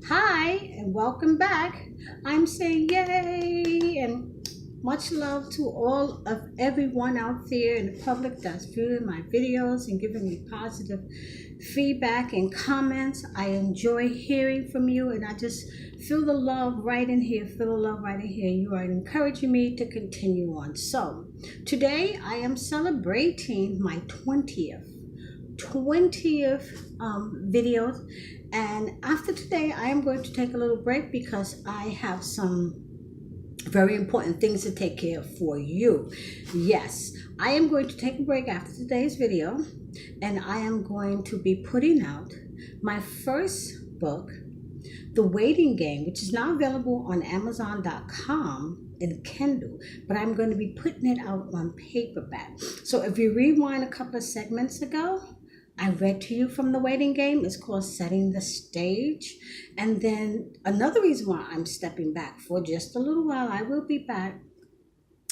Hi, and welcome back. I'm saying yay and much love to all of everyone out there in the public that's viewing my videos and giving me positive feedback and comments. I enjoy hearing from you, and I just feel the love right in here. Feel the love right in here. You are encouraging me to continue on. So, today I am celebrating my 20th videos, and after today I am going to take a little break because I have some very important things to take care of for you. Yes, I am going to take a break after today's video, and I am going to be putting out my first book, The Waiting Game, which is now available on Amazon.com in Kindle, but I'm going to be putting it out on paperback. So if you rewind a couple of segments ago, I read to you from The Waiting Game. It's called Setting the Stage. And then another reason why I'm stepping back for just a little while, I will be back.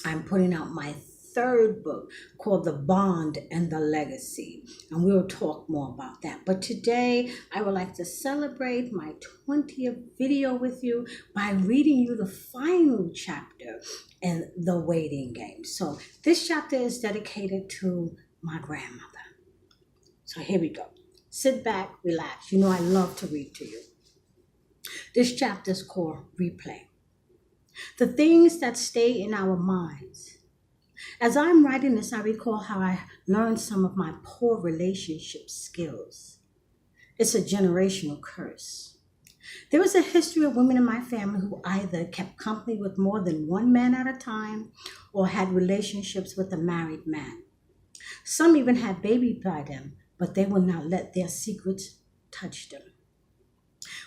I'm putting out my third book called The Bond and the Legacy, and we'll talk more about that. But today I would like to celebrate my 20th video with you by reading you the final chapter in The Waiting Game. So this chapter is dedicated to my grandmother. So here we go. Sit back, relax. You know I love to read to you. This chapter is called Replay. The things that stay in our minds. As I'm writing this, I recall how I learned some of my poor relationship skills. It's a generational curse. There was a history of women in my family who either kept company with more than one man at a time or had relationships with a married man. Some even had babies by them, but they would not let their secrets touch them.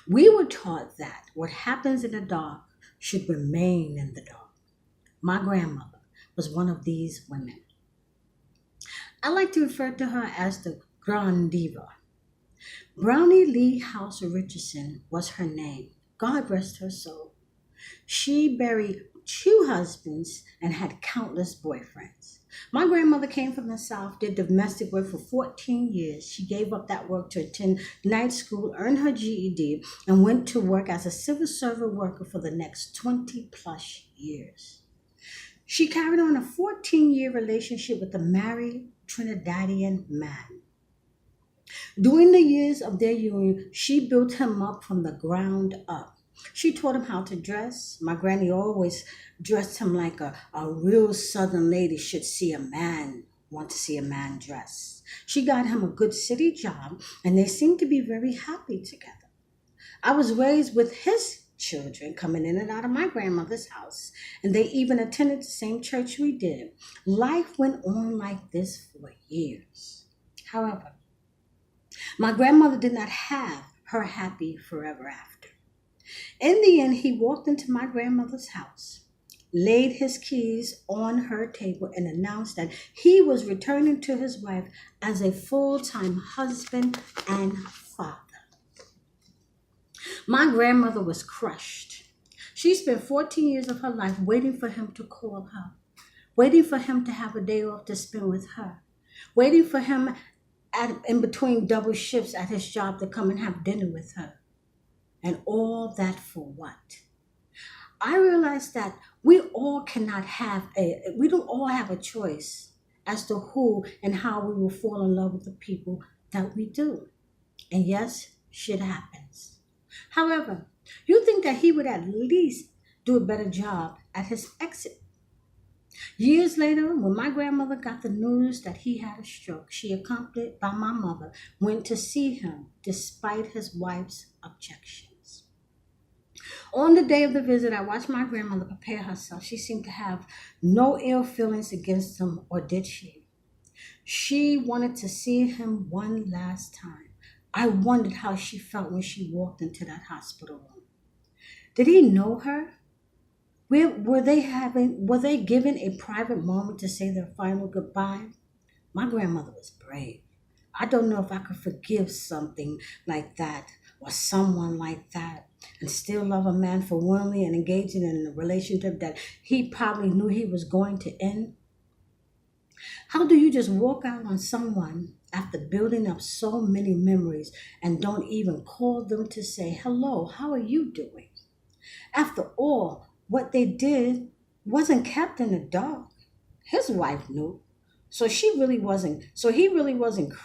We were taught that what happens in the dark should remain in the dark. My grandmother was one of these women. I like to refer to her as the Grand Diva. Brownie Lee House Richardson was her name. God rest her soul. She buried 2 husbands and had countless boyfriends. My grandmother came from the South, did domestic work for 14 years. She gave up that work to attend night school, earned her GED, and went to work as a civil service worker for the next 20 plus years. She carried on a 14-year relationship with a married Trinidadian man. During the years of their union, she built him up from the ground up. She taught him how to dress. My granny always dressed him like a real Southern lady should want to see a man dress. She got him a good city job, and they seemed to be very happy together. I was raised with his children coming in and out of my grandmother's house, and they even attended the same church we did. Life went on like this for years. However, my grandmother did not have her happy forever after. In the end, he walked into my grandmother's house, laid his keys on her table, and announced that he was returning to his wife as a full-time husband and father. My grandmother was crushed. She spent 14 years of her life waiting for him to call her, waiting for him to have a day off to spend with her, waiting for him in between double shifts at his job to come and have dinner with her. And all that for what? I realized that we don't all have a choice as to who and how we will fall in love with the people that we do. And yes, shit happens. However, you think that he would at least do a better job at his exit. Years later, when my grandmother got the news that he had a stroke, she, accompanied by my mother, went to see him despite his wife's objections. On the day of the visit, I watched my grandmother prepare herself. She seemed to have no ill feelings against him, or did she? She wanted to see him one last time. I wondered how she felt when she walked into that hospital room. Did he know her? Were they given a private moment to say their final goodbye? My grandmother was brave. I don't know if I could forgive something like that or someone like that and still love a man for willingly and engaging in a relationship that he probably knew he was going to end. How do you just walk out on someone after building up so many memories and don't even call them to say, hello, how are you doing? After all, what they did wasn't kept in the dark. His wife knew. So he really wasn't